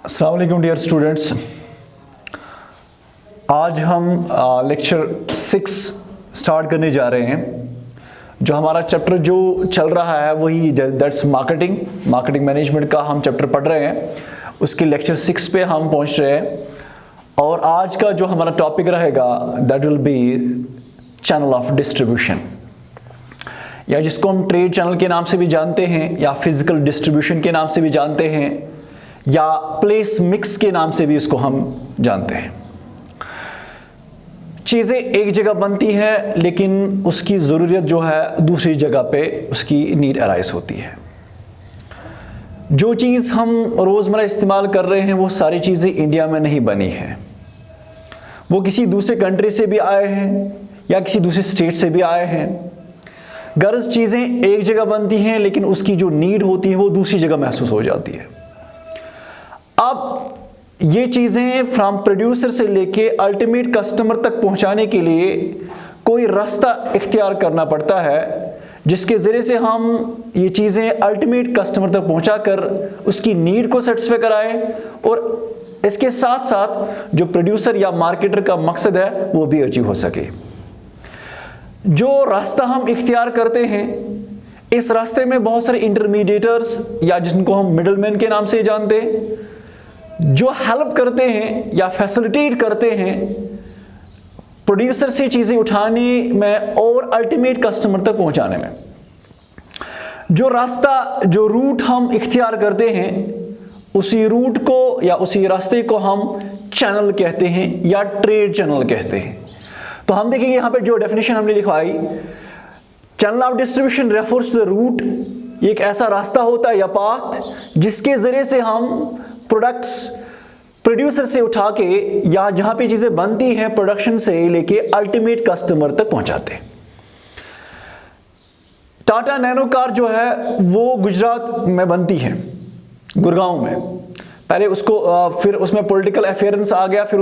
अस्सलाम वालेकुम dear students. आज हम लेक्चर 6 स्टार्ट करने जा रहे हैं। जो हमारा चैप्टर जो चल रहा है वही दैट्स मार्केटिंग मैनेजमेंट का हम चैप्टर पढ़ रहे हैं। उसके लेक्चर 6 पे हम पहुंच रहे हैं और आज का जो हमारा टॉपिक रहेगा that will be channel of distribution, या जिसको हम ट्रेड चैनल के नाम से भी जानते हैं, या फिजिकल डिस्ट्रीब्यूशन के नाम से भी जानते हैं, या प्लेस मिक्स के नाम से भी इसको हम जानते हैं। चीज़ें एक जगह बनती हैं लेकिन उसकी ज़रूरत जो है दूसरी जगह पे उसकी नीड अराइज होती है। जो चीज़ हम रोज़मर्रा इस्तेमाल कर रहे हैं वो सारी चीज़ें इंडिया में नहीं बनी हैं, वो किसी दूसरे कंट्री से भी आए हैं या किसी दूसरे स्टेट से भी आए हैं। गर्ज चीज़ें एक जगह बनती हैं लेकिन उसकी जो नीड होती है वो दूसरी जगह महसूस हो जाती है। अब ये चीज़ें फ्रॉम प्रोड्यूसर से लेके अल्टीमेट कस्टमर तक पहुंचाने के लिए कोई रास्ता इख्तियार करना पड़ता है जिसके ज़रिए से हम ये चीज़ें अल्टीमेट कस्टमर तक पहुंचाकर उसकी नीड को सेटिस्फाई कराएं और इसके साथ साथ जो प्रोड्यूसर या मार्केटर का मकसद है वो भी अचीव हो सके। जो रास्ता हम इख्तियार करते हैं इस रास्ते में बहुत सारे इंटरमीडिएटर्स या जिनको हम मिडलमैन के नाम से जानते हैं जो हेल्प करते हैं या फैसिलिटेट करते हैं प्रोड्यूसर से चीज़ें उठाने में और अल्टीमेट कस्टमर तक पहुंचाने में। जो रास्ता जो रूट हम इख्तियार करते हैं उसी रूट को या उसी रास्ते को हम चैनल कहते हैं या ट्रेड चैनल कहते हैं। तो हम देखेंगे यहाँ पे जो डेफिनेशन हमने लिखवाई, channel of distribution refers to the route, ये एक ऐसा रास्ता होता है या पाथ जिसके ज़रिए से हम प्रोडक्ट्स प्रोड्यूसर से उठा के या जहां पे चीजें बनती हैं प्रोडक्शन से लेके अल्टीमेट कस्टमर तक पहुंचाते हैं। टाटा नैनो कार जो है वो गुजरात में बनती है, गुड़गांव में। पहले उसको फिर उसमें पॉलिटिकल अफेयरेंस आ गया, फिर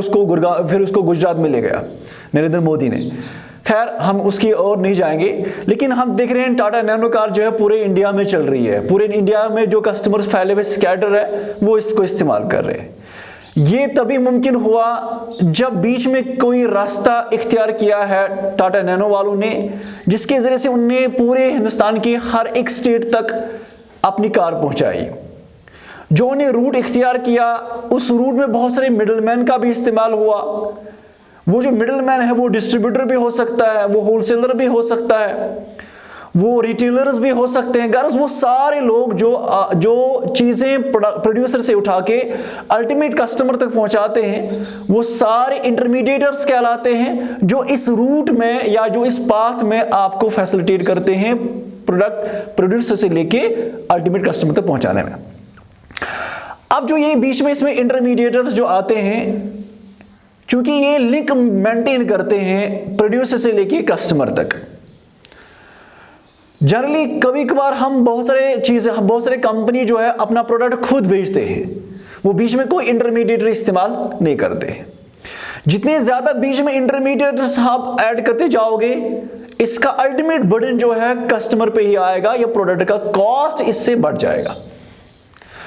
उसको गुजरात में ले गया नरेंद्र मोदी ने। खैर हम उसकी ओर नहीं जाएंगे, लेकिन हम देख रहे हैं टाटा नैनो कार जो है पूरे इंडिया में चल रही है। पूरे इंडिया में जो कस्टमर्स फैले हुए स्कैटर है वो इसको इस्तेमाल कर रहे हैं। ये तभी मुमकिन हुआ जब बीच में कोई रास्ता इख्तियार किया है टाटा नैनो वालों ने, जिसके जरिए से उनने पूरे हिंदुस्तान की हर एक स्टेट तक अपनी कार पहुंचाई। जो उन्हें रूट इख्तियार किया उस रूट में बहुत सारे मिडलमैन का भी इस्तेमाल हुआ। वो जो मिडलमैन है वो डिस्ट्रीब्यूटर भी हो सकता है, वो होलसेलर भी हो सकता है, वो रिटेलर्स भी हो सकते हैं। गर्ल्स वो सारे लोग जो चीज़ें प्रोड्यूसर से उठा के अल्टीमेट कस्टमर तक पहुंचाते हैं वो सारे इंटरमीडिएटर्स कहलाते हैं, जो इस रूट में या जो इस पाथ में आपको फैसिलिटेट करते हैं प्रोडक्ट प्रोड्यूसर से लेके अल्टीमेट कस्टमर तक पहुंचाने में। अब जो ये बीच में इसमें इंटरमीडिएटर्स जो आते हैं, चूंकि ये लिंक मेंटेन करते हैं प्रोड्यूसर से लेके कस्टमर तक। जनरली कभी कभार हम बहुत सारे कंपनी जो है अपना प्रोडक्ट खुद बेचते हैं, वो बीच में कोई इंटरमीडिएटर इस्तेमाल नहीं करते। जितने ज्यादा बीच में इंटरमीडिएटर्स आप ऐड करते जाओगे इसका अल्टीमेट बर्डन जो है कस्टमर पे ही आएगा, या प्रोडक्ट का कॉस्ट इससे बढ़ जाएगा,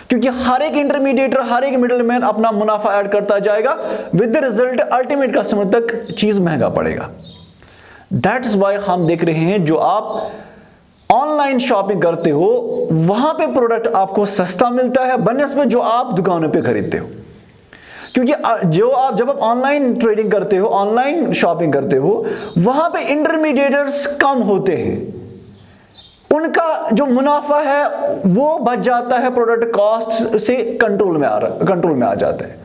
क्योंकि हर एक इंटरमीडिएटर हर एक मिडलमैन अपना मुनाफा ऐड करता जाएगा। With the result ultimate customer तक चीज महंगा पड़ेगा। दैट्स व्हाई हम देख रहे हैं जो आप ऑनलाइन शॉपिंग करते हो वहां पे प्रोडक्ट आपको सस्ता मिलता है बनस्बत जो आप दुकानों पे खरीदते हो, क्योंकि जब आप ऑनलाइन ट्रेडिंग करते हो, ऑनलाइन शॉपिंग करते हो, वहां पे इंटरमीडिएटर्स कम होते हैं, उनका जो मुनाफा है वो बच जाता है, प्रोडक्ट कॉस्ट से कंट्रोल में आ जाता है।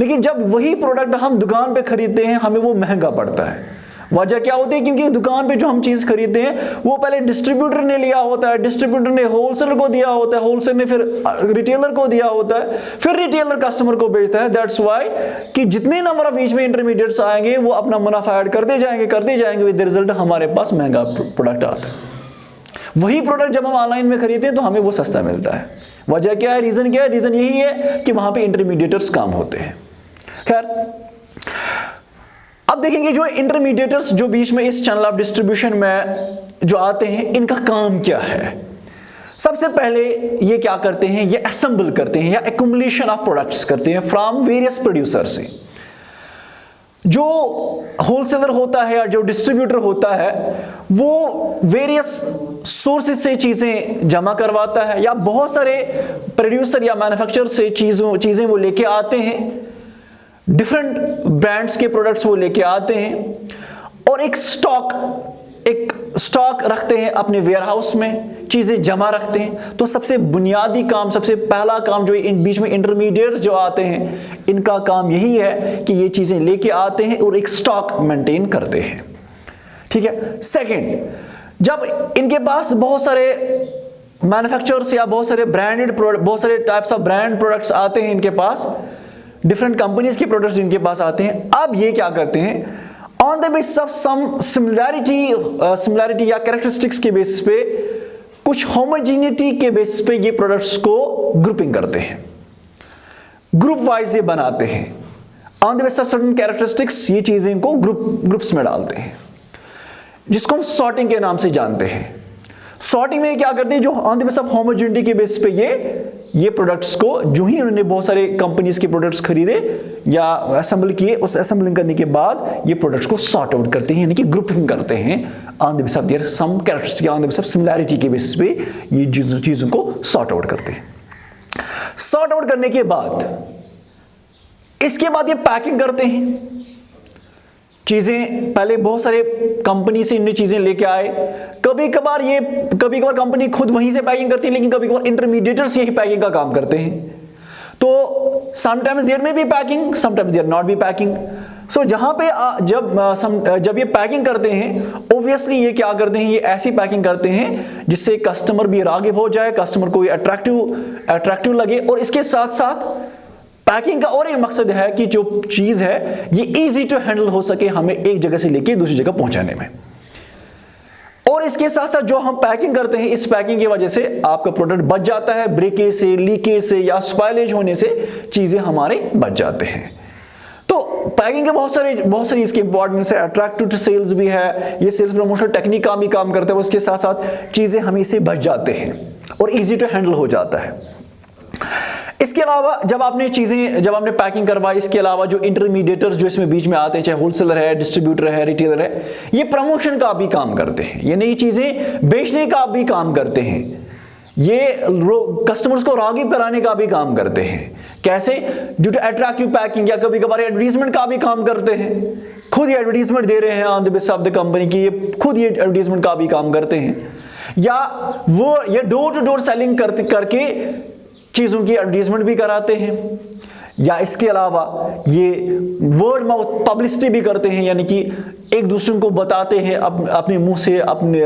लेकिन जब वही प्रोडक्ट हम दुकान पे खरीदते हैं हमें वो महंगा पड़ता है। वजह क्या होती है? क्योंकि दुकान पे जो हम चीज खरीदते हैं वो पहले डिस्ट्रीब्यूटर ने लिया होता है, डिस्ट्रीब्यूटर ने होलसेलर को दिया होता है, होलसेलर ने फिर रिटेलर को दिया होता है, फिर रिटेलर कस्टमर को बेचता है। दैट्स व्हाई कि जितने नंबर ऑफ बीच में इंटरमीडिएट्स आएंगे वो अपना मुनाफा ऐड करते जाएंगे, विद रिजल्ट हमारे पास महंगा प्रोडक्ट आता है। वही प्रोडक्ट जब हम ऑनलाइन में खरीदते हैं तो हमें वो सस्ता मिलता है। वजह क्या है? रीजन क्या है? रीजन यही है कि वहां पे इंटरमीडिएटर्स कम होते हैं। खैर अब देखेंगे जो इंटरमीडिएटर्स जो बीच में इस चैनल ऑफ डिस्ट्रीब्यूशन में जो आते हैं इनका काम क्या है। सबसे पहले ये क्या करते हैं, ये असेंबल करते हैं या एक्युमुलेशन ऑफ प्रोडक्ट्स करते हैं फ्रॉम वेरियस प्रोड्यूसर से। जो होलसेलर होता है या जो डिस्ट्रीब्यूटर होता है वो वेरियस सोर्सेज से चीज़ें जमा करवाता है, या बहुत सारे प्रोड्यूसर या मैन्युफैक्चरर से चीज़ें वो लेके आते हैं, डिफरेंट ब्रांड्स के प्रोडक्ट्स वो लेके आते हैं और एक स्टॉक रखते हैं अपने वेयरहाउस में, चीज़ें जमा रखते हैं। तो सबसे बुनियादी काम, सबसे पहला काम जो इन बीच में इंटरमीडिएट्स जो आते हैं, इनका काम यही है कि ये चीज़ें लेके आते हैं और एक स्टॉक मेंटेन करते हैं। ठीक है। सेकंड, जब इनके पास बहुत सारे मैन्युफैक्चरर्स या बहुत सारे ब्रांडेड प्रोडक्ट, बहुत सारे टाइप्स ऑफ ब्रांड प्रोडक्ट्स आते हैं इनके पास, डिफरेंट कंपनीज के प्रोडक्ट्स इनके पास आते हैं, अब ये क्या करते हैं, on the basis of some similarity या कैरेक्टरिस्टिक्स के बेसिस पे, कुछ होमोजेनिटी के बेसिस पे ये प्रोडक्ट्स को ग्रुपिंग करते हैं, ग्रुप वाइज ये बनाते हैं। On the basis of certain characteristics ये चीजें को ग्रुप्स में डालते हैं, जिसको हम सॉर्टिंग के नाम से जानते हैं। सॉर्टिंग में क्या करते हैं, जो on the basis of homogeneity के बेसिस पे ये प्रोडक्ट्स को, जो ही उन्होंने बहुत सारे कंपनीज के प्रोडक्ट्स खरीदे या असेंबल किए, उस असेंबलिंग करने के बाद ये प्रोडक्ट्स को सॉर्ट आउट करते हैं, यानी कि ग्रुपिंग करते हैं on the basis of their some characteristics, on the basis of similarity के बेसिस पे ये चीजों को सॉर्ट आउट करते हैं। सॉर्ट आउट करने के बाद इसके बाद ये पैकिंग करते हैं चीजें। पहले बहुत सारे कंपनी से इनने चीजें लेके आए, कभी कभार कंपनी खुद वहीं से पैकिंग करती है, लेकिन कभी कभार इंटरमीडिएटर्स यही पैकिंग का काम करते हैं। तो sometimes there may be packing, sometimes there not be packing. So जहां पे जब ये पैकिंग करते हैं, ऑब्वियसली ये क्या करते हैं, ये ऐसी पैकिंग करते हैं जिससे कस्टमर भी राग़िब हो जाए, कस्टमर को अट्रैक्टिव लगे, और इसके साथ साथ पैकिंग का और एक मकसद है कि जो चीज है ये इजी टू हैंडल हो सके, हमें एक जगह से लेके दूसरी जगह पहुंचाने में। और इसके साथ साथ जो हम पैकिंग करते हैं, इस पैकिंग की वजह से आपका प्रोडक्ट बच जाता है, ब्रेकेज से, लीकेज से या स्पॉइलेज होने से चीजें हमारे बच जाते हैं। तो पैकिंग के बहुत सारे इसके इंपॉर्टेंस है। अट्रैक्टिव टू सेल्स भी है, ये सेल्स प्रमोशन टेक्निक का भी काम करता है, उसके साथ साथ चीजें हमें इससे बच जाते हैं और इजी टू हैंडल हो जाता है। इसके अलावा जब आपने पैकिंग करवाई, इसके अलावा जो इंटरमीडिएटर्स जो इसमें बीच में आते हैं, चाहे होलसेलर है, डिस्ट्रीब्यूटर है, रिटेलर है, ये प्रमोशन का भी काम करते हैं, ये नई चीजें बेचने का भी काम करते हैं, ये कस्टमर्स को राग़िब कराने का भी काम करते हैं। कैसे? ड्यू टू अट्रैक्टिव पैकिंग, या कभी कभार एडवर्टीजमेंट का भी काम करते हैं, खुद ही एडवर्टीजमेंट दे रहे हैं on the basis of the company की, ये खुद ही एडवर्टीजमेंट का भी काम करते हैं, या ये डोर टू डोर सेलिंग करके चीज़ों की एडवर्टीजमेंट भी कराते हैं, या इसके अलावा ये वर्ड माउथ पब्लिसिटी भी करते हैं, यानी कि एक दूसरे को बताते हैं, अपने मुंह से अपने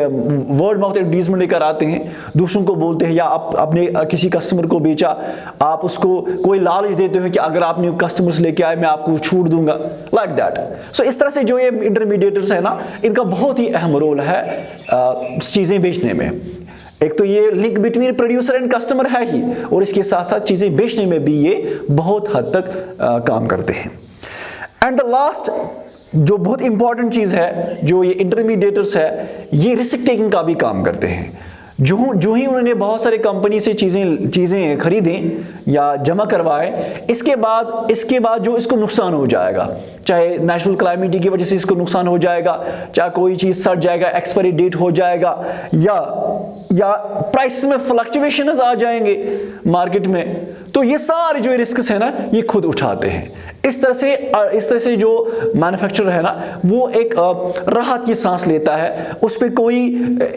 वर्ड माउथ एडवर्टीजमेंट लेकर आते हैं, दूसरों को बोलते हैं, या आप अपने किसी कस्टमर को बेचा, आप उसको कोई लालच देते हो कि अगर आपने कस्टमर्स लेके आए मैं आपको छूट दूंगा, लाइक दैट। सो इस तरह से जो ये इंटरमीडिएटर्स है ना, इनका बहुत ही अहम रोल है चीज़ें बेचने में। एक तो ये link between producer and customer है ही, और इसके साथ साथ चीजें बेचने में भी ये बहुत हद तक काम करते हैं। एंड द लास्ट जो बहुत इंपॉर्टेंट चीज है, जो ये इंटरमीडिएटर्स है, ये रिस्क टेकिंग का भी काम करते हैं। जो ही उन्होंने बहुत सारे कंपनी से चीजें खरीदें या जमा करवाए, इसके बाद जो इसको नुकसान हो जाएगा, चाहे नेचुरल क्लाइमेटी की वजह से इसको नुकसान हो जाएगा, चाहे कोई चीज सड़ जाएगा, एक्सपायरी डेट हो जाएगा, या प्राइस में फ्लक्चुएशंस आ जाएंगे मार्केट में, तो ये सारे जो रिस्क्स है ना, ये खुद उठाते हैं। इस तरह से जो मैन्युफैक्चरर है ना, वो एक राहत की सांस लेता है, उस पर कोई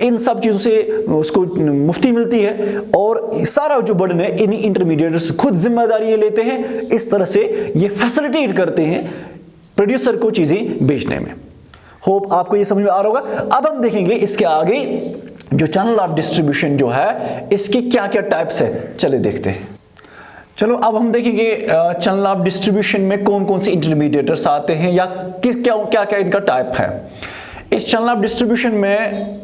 इन सब चीज़ों से उसको मुफ्ती मिलती है, और सारा जो बर्डन है इन इंटरमीडिएट्स खुद जिम्मेदारी ये लेते हैं। इस तरह से ये फैसिलिटेट करते हैं प्रोड्यूसर को चीज़ें बेचने में। होप आपको ये समझ में आ रहा होगा। अब हम देखेंगे इसके आगे जो चैनल ऑफ डिस्ट्रीब्यूशन जो है, इसके क्या क्या टाइप्स है, चले देखते हैं। चलो अब हम देखेंगे चैनल ऑफ डिस्ट्रीब्यूशन में कौन कौन से इंटरमीडिएटर्स आते हैं, या क्या क्या इनका टाइप है। इस चैनल ऑफ डिस्ट्रीब्यूशन में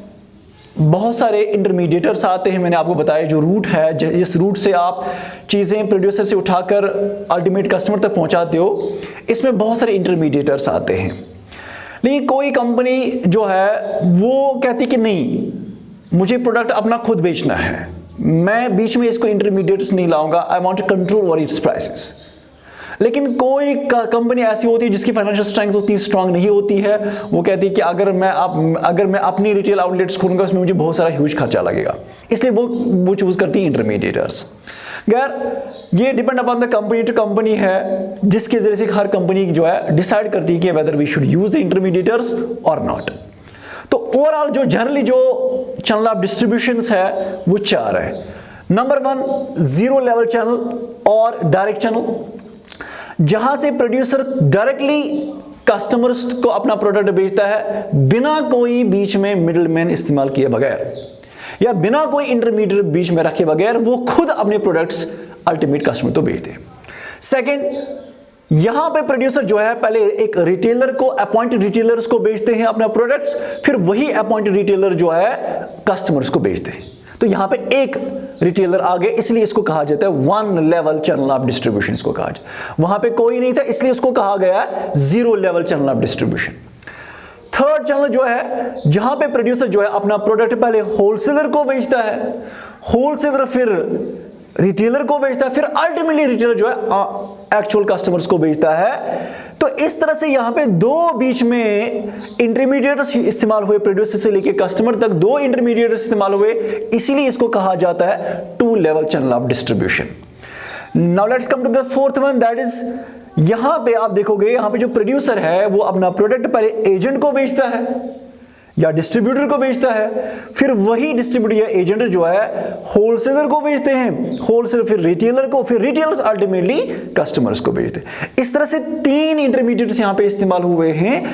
बहुत सारे इंटरमीडिएटर्स आते हैं। मैंने आपको बताया जो रूट है, जिस रूट से आप चीज़ें प्रोड्यूसर से उठाकर अल्टीमेट कस्टमर तक पहुंचाते हो, इसमें बहुत सारे इंटरमीडिएटर्स आते हैं। लेकिन कोई कंपनी जो है वो कहती कि नहीं, मुझे प्रोडक्ट अपना खुद बेचना है, मैं बीच में इसको इंटरमीडिएट्स नहीं लाऊंगा, I want to control over its prices. लेकिन कोई कंपनी ऐसी होती है जिसकी फाइनेंशियल स्ट्रेंथ उतनी स्ट्रांग नहीं होती है, वो कहती है कि अगर मैं अपनी रिटेल आउटलेट्स खोलूंगा उसमें मुझे बहुत सारा ह्यूज खर्चा लगेगा, इसलिए वो चूज करती है इंटरमीडिएटर्स। खैर ये depend upon the company to company है, जिसके जरिए से हर कंपनी जो है डिसाइड करती है कि whether we should use the intermediators और नॉट। तो ओवरऑल जो जनरली जो चैनल ऑफ डिस्ट्रीब्यूशंस है वो 4 है। नंबर 1 जीरो लेवल चैनल और डायरेक्ट चैनल, जहां से प्रोड्यूसर डायरेक्टली कस्टमर्स को अपना प्रोडक्ट बेचता है बिना कोई बीच में मिडलमैन इस्तेमाल किए बगैर, या बिना कोई इंटरमीडिएट बीच में रखे बगैर वो खुद अपने प्रोडक्ट्स अल्टीमेट कस्टमर को बेचते हैं। सेकंड, यहां पे प्रोड्यूसर जो है पहले एक रिटेलर को, अपॉइंटेड रिटेलर्स को बेचते हैं अपना प्रोडक्ट्स, फिर वही अपॉइंटेड रिटेलर जो है कस्टमर्स को बेचते हैं। तो यहां पे एक रिटेलर आ गए, इसलिए इसको कहा जाता है one level channel of distribution. इसको कहा जाता, वहां पे कोई नहीं था इसलिए इसको कहा गया zero level channel of distribution. Third channel जो है जहां पे प्रोड्यूसर जो है अपना प्रोडक्ट पहले होलसेलर को बेचता है, होलसेलर फिर रिटेलर को बेचता है, फिर अल्टीमेटली रिटेलर जो है एक्चुअल कस्टमर्स को बेचता है। तो इस तरह से यहां पे दो बीच में इंटरमीडिएट्स इस्तेमाल हुए, प्रोड्यूसर से लेके कस्टमर तक दो इंटरमीडिएट्स इस्तेमाल हुए, इसीलिए इसको कहा जाता है two level channel of distribution. Now let's come to the fourth one, that is यहां पे आप देखोगे यहां पे जो प्रोड्यूसर है वो अपना प्रोडक्ट पहले एजेंट को बेचता है या डिस्ट्रीब्यूटर को बेचता है, फिर वही डिस्ट्रीब्यूटर या एजेंट जो है होलसेलर को बेचते हैं, होलसेलर फिर रिटेलर को, फिर रिटेलर्स अल्टीमेटली कस्टमर्स को बेचते हैं। इस तरह से 3 इंटरमीडिएट्स यहां पे इस्तेमाल हुए हैं,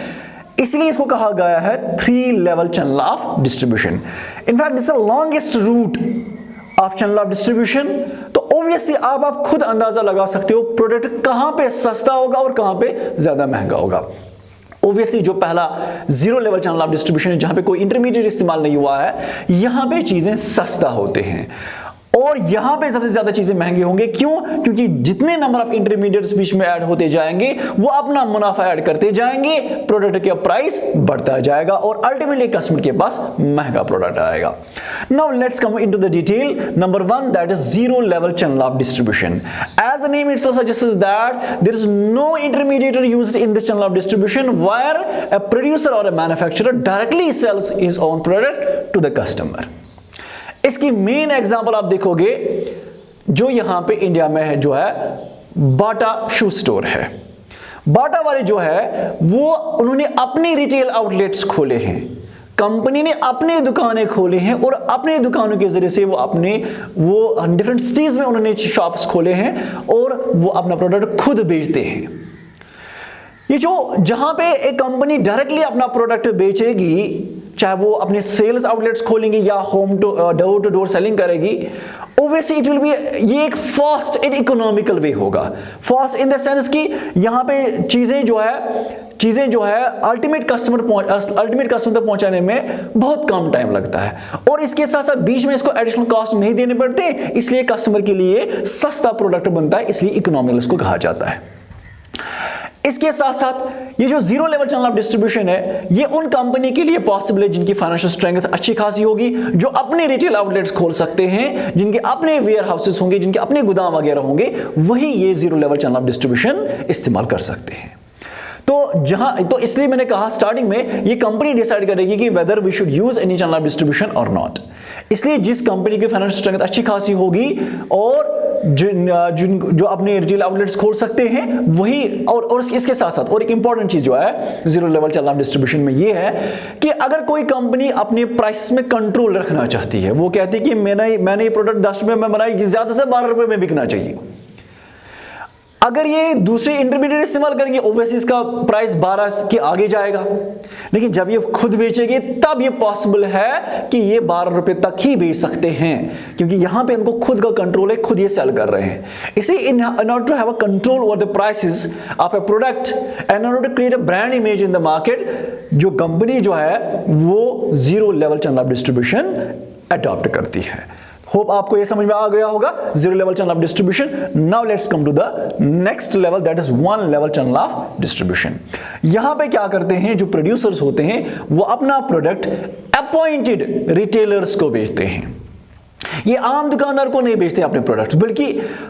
इसलिए इसको कहा गया है 3 level channel of distribution. In fact this is the longest route of channel of distribution. तो ऑब्वियसली आप खुद अंदाजा लगा सकते हो प्रोडक्ट कहां पे सस्ता होगा और कहां पे ज्यादा महंगा होगा। ऑब्वियसली जो पहला zero level channel of distribution है जहां पे कोई इंटरमीडिएट इस्तेमाल नहीं हुआ है, यहां पे चीजें सस्ता होते हैं और यहां पे सबसे ज्यादा चीजें महंगी होंगी। क्यों? क्योंकि जितने नंबर ऑफ इंटरमीडिएट्स बीच में ऐड होते जाएंगे वो अपना मुनाफा ऐड करते जाएंगे, प्रोडक्ट का प्राइस बढ़ता जाएगा और अल्टीमेटली कस्टमर के पास महंगा प्रोडक्ट आएगा। Now let's come into the detail. Number 1 that is zero level channel of distribution. As the name itself suggests that there is no intermediary used in this channel of distribution where a producer or a manufacturer directly sells his own product to the customer. इसकी main example आप देखोगे जो यहां पे India में है, जो है बाटा शू स्टोर है। बाटा वाले जो है वो उन्होंने अपने रिटेल आउटलेट्स खोले हैं, कंपनी ने अपने दुकानें खोले हैं और अपने दुकानों के जरिए से वो डिफरेंट सिटीज में उन्होंने शॉप्स खोले हैं और वो अपना प्रोडक्ट खुद बेचते हैं। ये जो जहां पे एक कंपनी डायरेक्टली अपना प्रोडक्ट बेचेगी, चाहे वो अपने सेल्स आउटलेट्स खोलेंगे या डोर टू डोर सेलिंग करेगी, obviously it will be ये एक फास्ट एंड इकोनॉमिकल वे होगा। फास्ट इन द सेंस कि यहाँ पे चीजें जो है अल्टीमेट कस्टमर तक पहुंचाने में बहुत कम टाइम लगता है और इसके साथ साथ बीच में इसको एडिशनल कॉस्ट नहीं देने पड़ते, इसलिए कस्टमर के लिए सस्ता प्रोडक्ट बनता है, इसलिए इकोनॉमिकल इसको कहा जाता है। इसके साथ साथ ये जो zero level channel of distribution है ये उन कंपनी के लिए पॉसिबल है जिनकी फाइनेंशियल स्ट्रेंथ अच्छी खासी होगी, जो अपने रिटेल आउटलेट्स खोल सकते हैं, जिनके अपने वेयर हाउसेस होंगे, जिनके अपने गोदाम वगैरह होंगे, वही ये zero level channel of distribution इस्तेमाल कर सकते हैं। तो इसलिए मैंने कहा स्टार्टिंग में ये कंपनी डिसाइड करेगी कि whether we should use any channel of distribution और नॉट। इसलिए जिस कंपनी की फाइनेंशियल स्ट्रेंथ अच्छी खासी होगी और जो अपने रिटेल आउटलेट्स खोल सकते हैं वही, और इसके साथ साथ और एक इंपॉर्टेंट चीज जो है zero level channel of distribution में ये है कि अगर कोई कंपनी अपने प्राइस में कंट्रोल रखना चाहती है, वो कहती है कि मैंने ये प्रोडक्ट 10 रुपए में बनाया, ये ज्यादा से 12 रुपए में बिकना चाहिए। अगर ये दूसरे इंटरमीडिएट इस्तेमाल करेंगे ओवरसीज इसका प्राइस 12 के आगे जाएगा, लेकिन जब ये खुद बेचेंगे तब ये पॉसिबल है कि ये 12 रुपए तक ही बेच सकते हैं, क्योंकि यहां पे इनको खुद का कंट्रोल है, खुद ये सेल कर रहे हैं। इसी in order to have a control over the prices of a product and in order to create a brand image in the market, जो कंपनी जो है वो zero level channel of distribution adopt करती है। होप आपको ये समझ में आ गया होगा zero level channel of distribution. Now let's come to the next level, that is one level channel of distribution. यहां पे क्या करते हैं, जो प्रोड्यूसर्स होते हैं वो अपना प्रोडक्ट अपॉइंटेड रिटेलर्स को बेचते हैं। ये आम दुकानदार को नहीं बेचते अपने प्रोडक्ट्स, बल्कि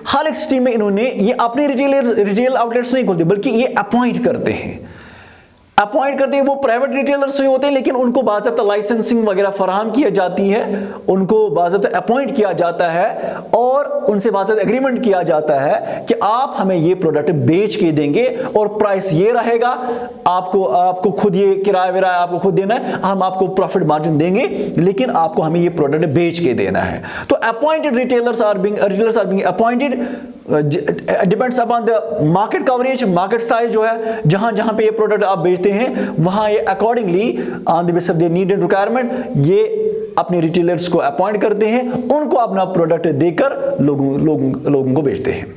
हर एक सिटी में इन्होंने ये अपने रिटेल आउटलेट्स नहीं खोलते, बल्कि ये अपॉइंट करते हैं। वो प्राइवेट रिटेलर्स ही होते हैं, लेकिन उनको बाज़ाब्ता लाइसेंसिंग वगैरह फराहम किया जाती है, उनको बाज़ाब्ता अपॉइंट किया जाता है और उनसे बाज़ाब्ता एग्रीमेंट किया जाता है कि आप हमें ये प्रोडक्ट बेच के देंगे और प्राइस ये रहेगा, आपको खुद ये किराया विराया आपको खुद देना है, हम आपको प्रॉफिट मार्जिन देंगे, लेकिन आपको हमें ये प्रोडक्ट बेच के देना है। तो appointed retailers are being appointed, depends upon the market coverage, market size जो है, जहां पे ये प्रोडक्ट आप बेचते हैं वहां ये accordingly on the basis of the need and requirement ये अपने रिटेलर्स को अपॉइंट करते हैं, उनको अपना प्रोडक्ट देकर लोगों को बेचते हैं।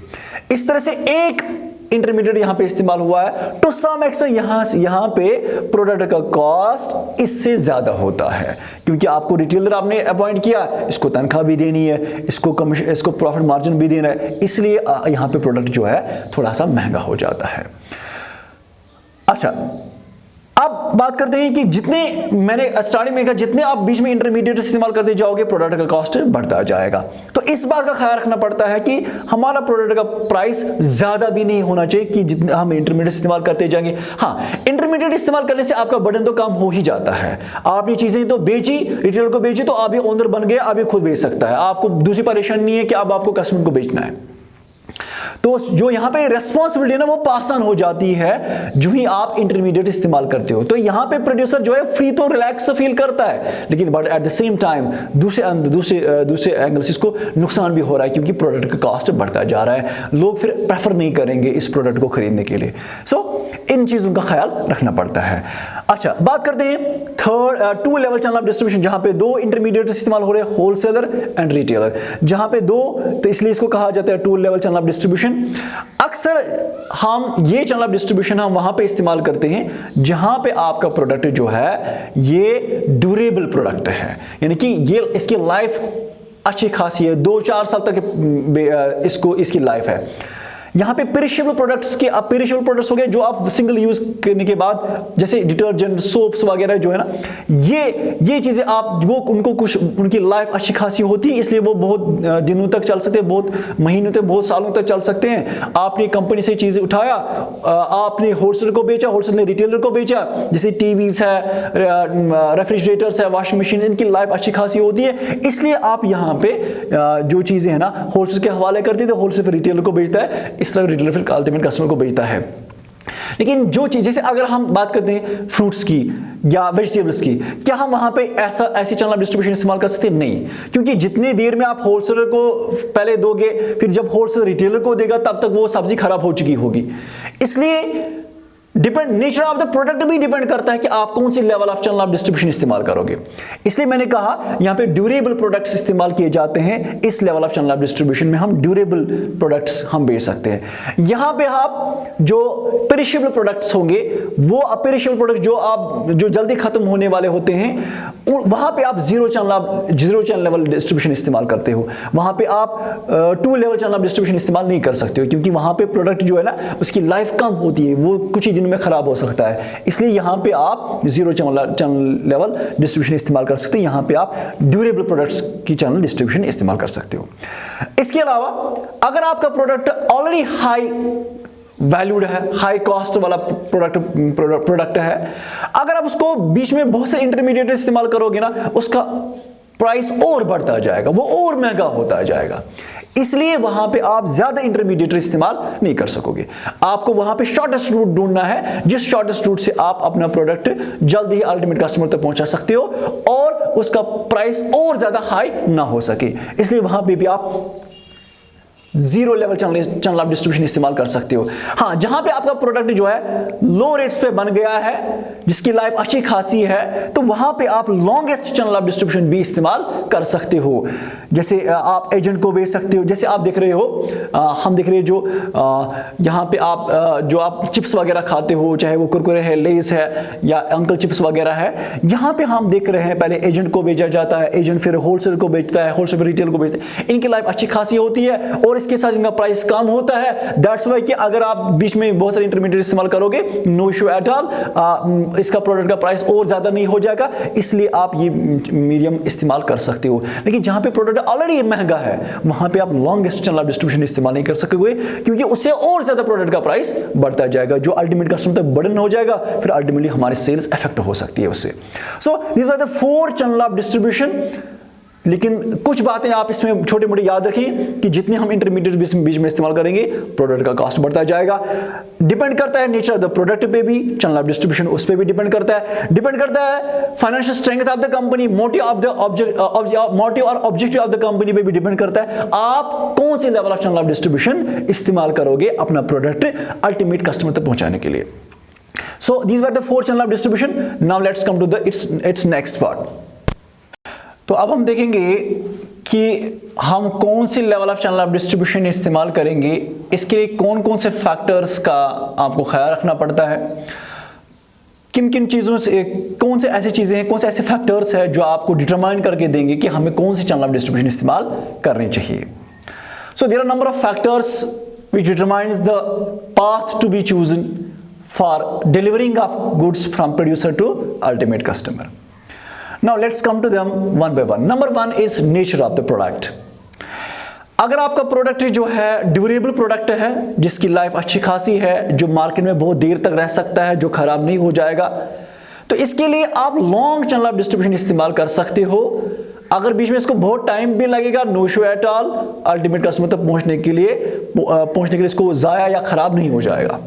इस तरह से एक इंटरमीडिएट यहां पे इस्तेमाल हुआ है। टू सम एक्सटेंट यहां पे प्रोडक्ट का कॉस्ट इससे ज्यादा होता है, क्योंकि आपको रिटेलर आपने अपॉइंट किया, इसको तनख्वाह भी देनी है, इसको प्रॉफिट मार्जिन भी देना है, इसलिए यहां पे प्रोडक्ट जो है थोड़ा सा महंगा हो जाता है। अच्छा, अब बात करते हैं कि जितने मैंने स्टार्टिंग में कहा, जितने आप बीच में इंटरमीडिएट इस्तेमाल करते जाओगे प्रोडक्ट का कॉस्ट बढ़ता जाएगा। तो इस बात का ख्याल रखना पड़ता है कि हमारा प्रोडक्ट का प्राइस ज्यादा भी नहीं होना चाहिए कि जितने हम इंटरमीडिएट इस्तेमाल करते जाएंगे। हाँ, इंटरमीडिएट इस्तेमाल करने से आपका बर्डन तो कम हो ही जाता है। आप ये चीजें तो बेची, रिटेलर को बेची, तो आप ये ओनर बन गए, आप ये खुद बेच सकता है, आपको दूसरी परेशानी नहीं है कि अब आपको कस्टमर को बेचना है। तो जो यहां पे रिस्पांसिबिलिटी है ना, वो पास ऑन हो जाती है जो ही आप इंटरमीडिएट इस्तेमाल करते हो। तो यहां पे प्रोड्यूसर जो है फ्री तो रिलैक्स फील करता है, लेकिन but at the same time दूसरे एंगल से इसको नुकसान भी हो रहा है, क्योंकि प्रोडक्ट का कॉस्ट बढ़ता जा रहा है, लोग फिर प्रेफर नहीं करेंगे इस प्रोडक्ट को खरीदने के लिए। सो इन चीजों का ख्याल रखना पड़ता है। अच्छा, बात करते हैं third two level channel of distribution, जहां पे दो इंटरमीडिएट इस्तेमाल हो रहे हैं, होलसेलर एंड रिटेलर। जहां पे दो, तो इसलिए इसको कहा जाता है two level channel of distribution. अक्सर हम ये चैनल ऑफ डिस्ट्रीब्यूशन हम वहां पे इस्तेमाल करते हैं जहां पे आपका प्रोडक्ट जो है ये ड्यूरेबल प्रोडक्ट है, यानी कि ये इसकी लाइफ अच्छी खासी है, 2-4 साल तक इसकी लाइफ है। यहाँ पे पेरिशेबल प्रोडक्ट्स के, अब पेरिशेबल प्रोडक्ट्स हो गए जो आप सिंगल यूज करने के बाद, जैसे डिटर्जेंट, सोप्स वगैरह जो है ना, ये चीजें आप वो उनको कुछ उनकी लाइफ अच्छी खासी होती है, इसलिए वो बहुत दिनों तक चल सकते हैं, बहुत महीनों तक, बहुत सालों तक चल सकते हैं। आपने कंपनी से चीजें उठाया, आपने होलसेलर को बेचा, होलसेलर ने रिटेलर को बेचा, जैसे टीवीज है, रेफ्रिजरेटर्स है, वॉशिंग मशीन, इनकी लाइफ अच्छी खासी होती है, इसलिए आप यहाँ पे जो चीजें है ना होलसेलर के हवाले करते थे, होलसेलर रिटेलर को बेचता है, इस तरह रिटेलर फिर अल्टीमेट कस्टमर को बेचता है। लेकिन जो चीज, जैसे अगर हम बात करते हैं फ्रूट्स की या वेजिटेबल्स की, क्या हम वहां पे ऐसी चैनल ऑफ डिस्ट्रीब्यूशन इस्तेमाल कर सकते हैं? नहीं, क्योंकि जितनी देर में आप होलसेलर को पहले दोगे, फिर जब होलसेलर रिटेलर को देगा तब तक वो सब्जी खराब हो चुकी होगी। इसलिए नेचर ऑफ द प्रोडक्ट भी डिपेंड करता है कि आप कौन सी level of channel of distribution इस्तेमाल करोगे। इसलिए मैंने कहा यहां पे ड्यूरेबल प्रोडक्ट्स इस्तेमाल किए जाते हैं। इस level of channel of distribution में हम ड्यूरेबल प्रोडक्ट्स हम बेच सकते हैं। यहां पे आप जो पेरिशेबल प्रोडक्ट्स होंगे, वो पेरिशेबल प्रोडक्ट जो जल्दी खत्म होने वाले होते हैं, वहां पे आप जीरो चैनल लेवल डिस्ट्रीब्यूशन इस्तेमाल करते हो। वहां पे आप 2 लेवल चैनल ऑफ डिस्ट्रीब्यूशन इस्तेमाल नहीं कर सकते हो, क्योंकि वहां पे प्रोडक्ट जो है ना उसकी लाइफ कम होती है, वो कुछ ही में खराब हो सकता है। इसलिए यहां पे आप जीरो चैनल लेवल डिस्ट्रीब्यूशन इस्तेमाल कर सकते हैं। यहां पे आप ड्यूरेबल प्रोडक्ट्स की चैनल डिस्ट्रीब्यूशन इस्तेमाल कर सकते हो। इसके अलावा अगर आपका प्रोडक्ट ऑलरेडी हाई वैल्यूड है, हाई कॉस्ट वाला प्रोडक्ट है, अगर आप उसको बीच में बहुत से इंटरमीडिएट इस्तेमाल करोगे ना, उसका प्राइस और बढ़ता जाएगा, वो और महंगा होता जाएगा। इसलिए वहां पे आप ज्यादा इंटरमीडिएट इस्तेमाल नहीं कर सकोगे। आपको वहां पे शॉर्टेस्ट रूट ढूंढना है, जिस शॉर्टेस्ट रूट से आप अपना प्रोडक्ट जल्द ही अल्टीमेट कस्टमर तक पहुंचा सकते हो और उसका प्राइस और ज्यादा हाई ना हो सके। इसलिए वहां पे भी आप zero level channel of distribution इस्तेमाल कर सकते हो। हाँ, जहां पे आपका प्रोडक्ट जो है लो रेट्स पे बन गया है, जिसकी लाइफ अच्छी खासी है, तो वहां पे आप लॉन्गेस्ट चैनल ऑफ डिस्ट्रीब्यूशन भी इस्तेमाल कर सकते हो। जैसे आप एजेंट को बेच सकते हो, जैसे आप देख रहे हो, हम देख रहे हैं जो यहाँ पे आप चिप्स वगैरह खाते हो, चाहे वो कुरकुरे है, लेस है या अंकल चिप्स वगैरह है, यहाँ पे हम देख रहे हैं पहले एजेंट को बेचा जाता है, एजेंट फिर होलसेलर को बेचता है, होलसेलर रिटेल को बेचता है। इनकी लाइफ अच्छी खासी होती है और के साथ इनका प्राइस कम होता है। दैट्स वाई कि अगर आप बीच में बहुत सारे इंटरमीडिएट इस्तेमाल करोगे, नो इशू एट ऑल, इसका प्रोडक्ट का प्राइस और ज्यादा नहीं हो जाएगा, इसलिए आप ये मीडियम इस्तेमाल कर सकते हो। लेकिन जहां पे प्रोडक्ट ऑलरेडी महंगा है वहां पे आप लॉन्गेस्ट चैनल ऑफ डिस्ट्रीब्यूशन इस्तेमाल नहीं कर सकोगे, क्योंकि उससे और ज्यादा प्रोडक्ट का प्राइस बढ़ता जाएगा, जो अल्टीमेट कस्टमर तक बर्डन हो जाएगा, फिर अल्टीमेटली हमारी सेल्स इफेक्ट हो सकती है उससे। So this are the 4 channel of distribution. लेकिन कुछ बातें आप इसमें छोटे मोटे याद रखें कि जितने हम इंटरमीडिएट बीच में इस्तेमाल करेंगे प्रोडक्ट का कॉस्ट बढ़ता जाएगा। डिपेंड करता है नेचर ऑफ द प्रोडक्ट पे भी, चैनल ऑफ डिस्ट्रीब्यूशन उस पे भी डिपेंड करता है financial strength of the company, motive और ऑब्जेक्टिव ऑफ द कंपनी पे भी डिपेंड करता है आप कौन से level of channel of distribution इस्तेमाल करोगे अपना प्रोडक्ट अल्टीमेट कस्टमर तक पहुंचाने के लिए। So these were the 4 channel of distribution. Now let's come to the it's next part. तो अब हम देखेंगे कि हम कौन सी level of channel of distribution इस्तेमाल करेंगे, इसके लिए कौन कौन से फैक्टर्स का आपको ख्याल रखना पड़ता है, किन किन चीज़ों से, कौन से ऐसी चीज़ें हैं, कौन से ऐसे फैक्टर्स हैं जो आपको डिटरमाइन करके देंगे कि हमें कौन सी चैनल ऑफ डिस्ट्रीब्यूशन इस्तेमाल करनी चाहिए। So there are number of factors which determines the path to be chosen for delivering of goods from producer to ultimate customer. Now let's come to them one by one. Number 1 is nature of the product. अगर आपका product जो है durable product है, जिसकी life अच्छी खासी है, जो मार्केट में बहुत देर तक रह सकता है, जो खराब नहीं हो जाएगा, तो इसके लिए आप लॉन्ग चैनल ऑफ डिस्ट्रीब्यूशन इस्तेमाल कर सकते हो। अगर बीच में इसको बहुत टाइम भी लगेगा, no issue at all, ultimate customer तक पहुंचने के लिए इसको जाया या खराब नहीं हो जाएगा।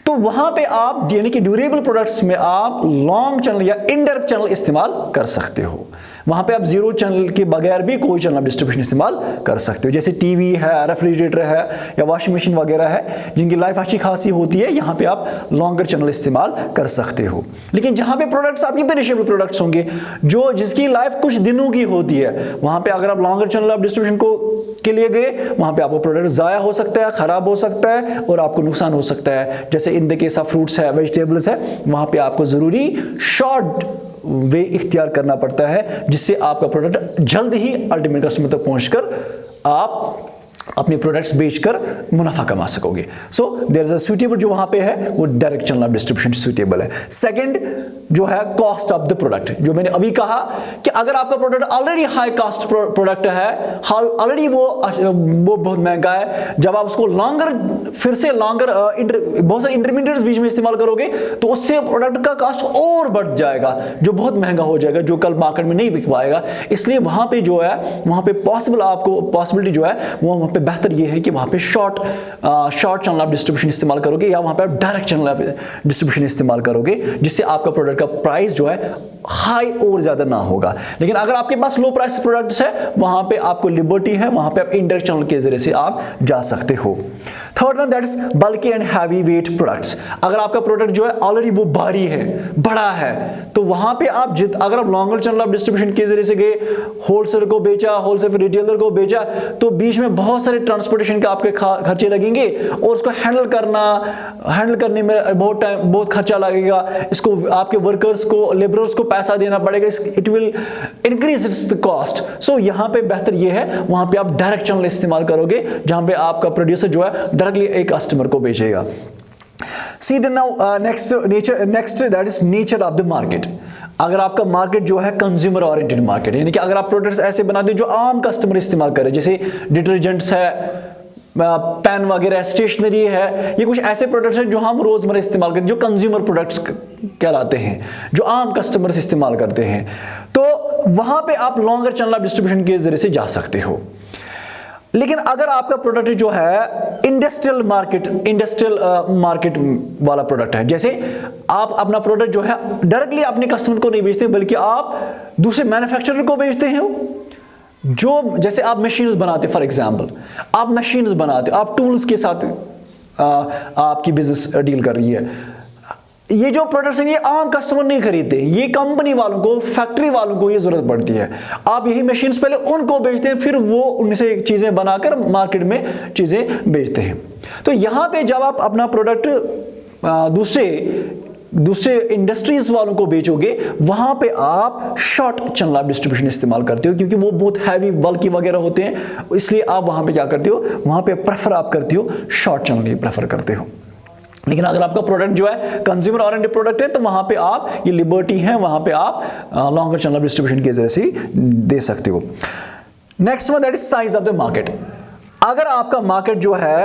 तो वहां पे आप यानी कि ड्यूरेबल प्रोडक्ट्स में आप लॉन्ग चैनल या इनडायरेक्ट चैनल इस्तेमाल कर सकते हो। वहां पे आप जीरो चैनल के बगैर भी कोई चैनल ऑफ डिस्ट्रीब्यूशन इस्तेमाल कर सकते हो, जैसे टीवी है, रेफ्रिजरेटर है या वॉशिंग मशीन वगैरह है, जिनकी लाइफ अच्छी खासी होती है, यहाँ पे आप लॉन्गर चैनल इस्तेमाल कर सकते हो। लेकिन जहां पे प्रोडक्ट्स आपके पेरिशेबल प्रोडक्ट्स होंगे, जिसकी लाइफ कुछ दिनों की होती है, वहां पे अगर आप लॉन्गर चैनल ऑफ डिस्ट्रीब्यूशन के लिए गए, वहां पे आपको प्रोडक्ट जाया हो सकता है, खराब हो सकता है और आपको नुकसान हो सकता है। जैसे in the case of fruits है, वेजिटेबल्स है, वहां पे आपको जरूरी शॉर्ट वे इख्तियार करना पड़ता है, जिससे आपका प्रोडक्ट जल्द ही अल्टीमेट कस्टमर तक पहुंचकर आप अपने प्रोडक्ट्स बेचकर मुनाफा कमा सकोगे। So there is a suitable, जो वहां पे है वो direct channel of distribution suitable है। सेकंड जो है कॉस्ट ऑफ द प्रोडक्ट, जो मैंने अभी कहा कि अगर आपका product already high cost product है, ऑलरेडी वो बहुत महंगा है, जब आप उसको फिर से लॉन्गर बहुत सारे इंटरमीडिएट्स बीच में इस्तेमाल करोगे तो उससे प्रोडक्ट का कॉस्ट और बढ़ जाएगा, जो बहुत महंगा हो जाएगा, जो कल मार्केट में नहीं बिक पाएगा। इसलिए वहां पे जो है, वहां पे पॉसिबिलिटी जो है वो पे बेहतर ये है कि वहां पे शॉर्ट चैनल ऑफ डिस्ट्रीब्यूशन इस्तेमाल करोगे, या वहां पे आप डायरेक्ट चैनल ऑफ डिस्ट्रीब्यूशन इस्तेमाल करोगे, जिससे आपका प्रोडक्ट का प्राइस जो है हाई और ज्यादा ना होगा। लेकिन अगर आपके पास लो प्राइस प्रोडक्ट्स है, वहां पे आपको लिबर्टी है, वहां पे आप इनडायरेक्ट चैनल के जरिए से आप जा सकते हो। Third one, that is bulky and heavy weight products. अगर आपका प्रोडक्ट जो है ऑलरेडी वो भारी है, बड़ा है, तो वहां पे आप अगर आप लॉन्गर चैनल ऑफ डिस्ट्रीब्यूशन के जरिए से गए, होलसेलर को बेचा, होलसेल रिटेलर को बेचा, तो बीच में बहुत सारे ट्रांसपोर्टेशन के आपके खर्चे लगेंगे और उसको हैंडल करने में बहुत खर्चा लगेगा। इसको आपके वर्कर्स को, लेबरर्स को पैसा देना पड़ेगा, it will increase the cost. So यहाँ पे बेहतर ये है, वहां पे आप डायरेक्ट चैनल इस्तेमाल करोगे, जहां पे आपका प्रोड्यूसर जो है डायरेक्टली एक कस्टमर को बेचेगा। See then now next that is nature of the market। अगर आपका मार्केट जो है कंज्यूमर ओरिएंटेड मार्केट, यानी कि अगर आप प्रोडक्ट्स ऐसे बना दे जो आम कस्टमर इस्तेमाल करे, जैसे डिटर्जेंट्स है, पेन वगैरह, स्टेशनरी है, ये कुछ ऐसे प्रोडक्ट्स हैं जो हम रोजमर्रा इस्तेमाल करते हैं, जो कंज्यूमर प्रोडक्ट्स कहलाते हैं, जो आम कस्टमर्स इस्तेमाल करते हैं। तो वहां पे आप लॉन्गर चैनल ऑफ डिस्ट्रीब्यूशन के जरिए से जा सकते हो। लेकिन अगर आपका प्रोडक्ट जो है इंडस्ट्रियल मार्केट वाला प्रोडक्ट है, जैसे आप अपना प्रोडक्ट जो है डायरेक्टली अपने कस्टमर को नहीं बेचते, बल्कि आप दूसरे मैन्युफैक्चरर को बेचते हैं, जो जैसे आप मशीन्स बनाते, फॉर एग्जांपल आप मशीन्स बनाते, आप टूल्स के साथ आपकी बिजनेस डील कर रही है। ये जो प्रोडक्ट्स हैं ये आम कस्टमर नहीं खरीदते, ये कंपनी वालों को, फैक्ट्री वालों को ये जरूरत पड़ती है। आप यही मशीन्स पहले उनको बेचते हैं, फिर वो उनसे चीजें बनाकर मार्केट में चीजें बेचते हैं। तो यहां पे जब आप अपना प्रोडक्ट दूसरे दूसरे इंडस्ट्रीज वालों को बेचोगे, वहां पे आप शॉर्ट चैनल ऑफ डिस्ट्रीब्यूशन इस्तेमाल करते हो, क्योंकि वो बहुत हैवी बल्कि वगैरह होते हैं, इसलिए आप वहां पे क्या करते हो, वहां पे प्रेफर आप करते हो शॉर्ट चैनल ही प्रेफर करते हो। लेकिन अगर आपका प्रोडक्ट जो है कंज्यूमर ओरिएंटेड प्रोडक्ट है, तो वहां पे आप ये लिबर्टी है, वहां पे आप लॉन्गर चैनल ऑफ डिस्ट्रीब्यूशन के जरिए से दे सकते हो। Next one that is size of the market. अगर आपका मार्केट जो है,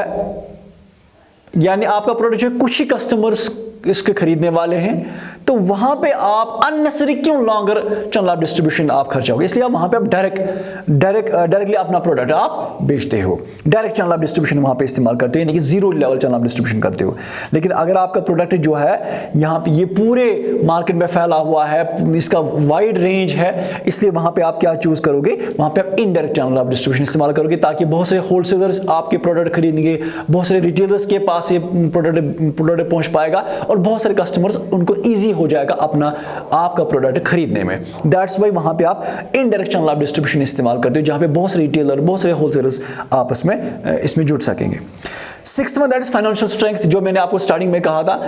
यानी आपका प्रोडक्ट जो है कुछ ही कस्टमर्स इसके खरीदने वाले हैं, तो वहां पे आप अननेसेसरी क्यों लॉन्गर चैनल ऑफ डिस्ट्रीब्यूशन आप खर्चाओगे, इसलिए आप वहां पे आप डायरेक्टली अपना प्रोडक्ट आप बेचते हो, डायरेक्ट चैनल ऑफ डिस्ट्रीब्यूशन वहां पे इस्तेमाल करते हो, यानी कि zero level channel of distribution करते हो। लेकिन अगर आपका प्रोडक्ट जो है यहाँ पे ये पूरे मार्केट में फैला हुआ है, इसका वाइड रेंज है, इसलिए वहां पे आप क्या चूज करोगे, वहां पे आप इनडायरेक्ट चैनल ऑफ डिस्ट्रीब्यूशन इस्तेमाल करोगे, ताकि बहुत से होलसेलर्स आपके प्रोडक्ट खरीदेंगे, बहुत सारे रिटेलर्स के पास ये प्रोडक्ट पहुंच पाएगा, और बहुत सारे कस्टमर्स उनको ईजी हो जाएगा अपना आपका प्रोडक्ट खरीदने में। दैट्स वाई वहां पे आप इनडायरेक्ट चैनल ऑफ डिस्ट्रीब्यूशन इस्तेमाल करते हो, जहां पे बहुत सारे रिटेलर, बहुत सारे होलसेलर्स आपस में इसमें जुड़ सकेंगे। Sixth one that is financial strength, जो मैंने आपको स्टार्टिंग में कहा था,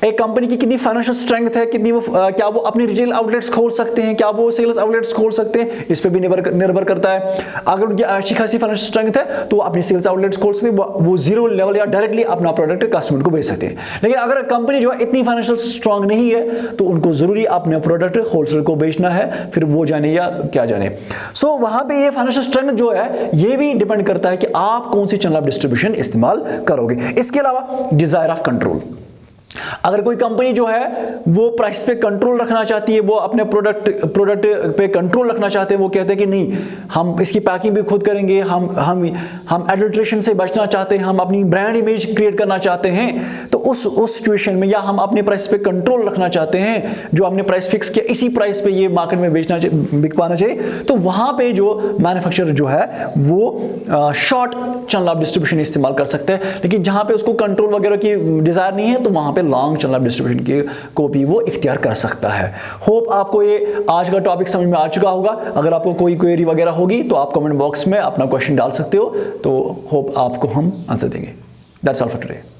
एक कंपनी की कितनी फाइनेंशियल स्ट्रेंथ है, कितनी वो क्या वो अपनी रिटेल आउटलेट्स खोल सकते हैं, क्या वो सेल्स आउटलेट्स खोल सकते हैं, इस पे भी निर्भर करता है। अगर उनकी अच्छी खासी फाइनेंशियल स्ट्रेंथ है तो अपनी सेल्स आउटलेट्स खोल सकते हैं, वो जीरो लेवल या डायरेक्टली अपना प्रोडक्ट कस्टमर को बेच सकते हैं। लेकिन अगर कंपनी जो है इतनी फाइनेंशियल स्ट्रांग नहीं है, तो उनको जरूरी अपने प्रोडक्ट होलसेल को बेचना है, फिर वो जाने या क्या जाने। सो वहां पे ये फाइनेंशियल स्ट्रेंथ जो है, ये भी डिपेंड करता है कि आप कौन सी चैनल ऑफ डिस्ट्रीब्यूशन इस्तेमाल करोगे। इसके अलावा डिजायर ऑफ कंट्रोल, अगर कोई कंपनी जो है वो प्राइस पे कंट्रोल रखना चाहती है, वो अपने प्रोडक्ट पे कंट्रोल रखना चाहते हैं, वो कहते हैं कि नहीं हम इसकी पैकिंग भी खुद करेंगे, हम एडल्ट्रेशन से बचना चाहते हैं, हम अपनी ब्रांड इमेज क्रिएट करना चाहते हैं, तो उस सिचुएशन में, या हम अपने प्राइस पे कंट्रोल रखना चाहते हैं, जो हमने प्राइस फिक्स किया इसी प्राइस पे ये मार्केट में बिक पाना चाहिए, तो वहां पे जो मैन्युफैक्चरर जो है वो शॉर्ट चैनल ऑफ डिस्ट्रीब्यूशन इस्तेमाल कर सकते हैं। लेकिन जहां पे उसको कंट्रोल वगैरह की डिजायर नहीं है, तो वहां पे लॉन्ग चैनल ऑफ डिस्ट्रीब्यूशन को भी वो इख्तियार कर सकता है। होप आपको ये आज का टॉपिक समझ में आ चुका होगा। अगर आपको कोई क्वेरी वगैरह होगी तो आप कमेंट बॉक्स में अपना क्वेश्चन डाल सकते हो, तो होप आपको हम आंसर देंगे। That's all for today.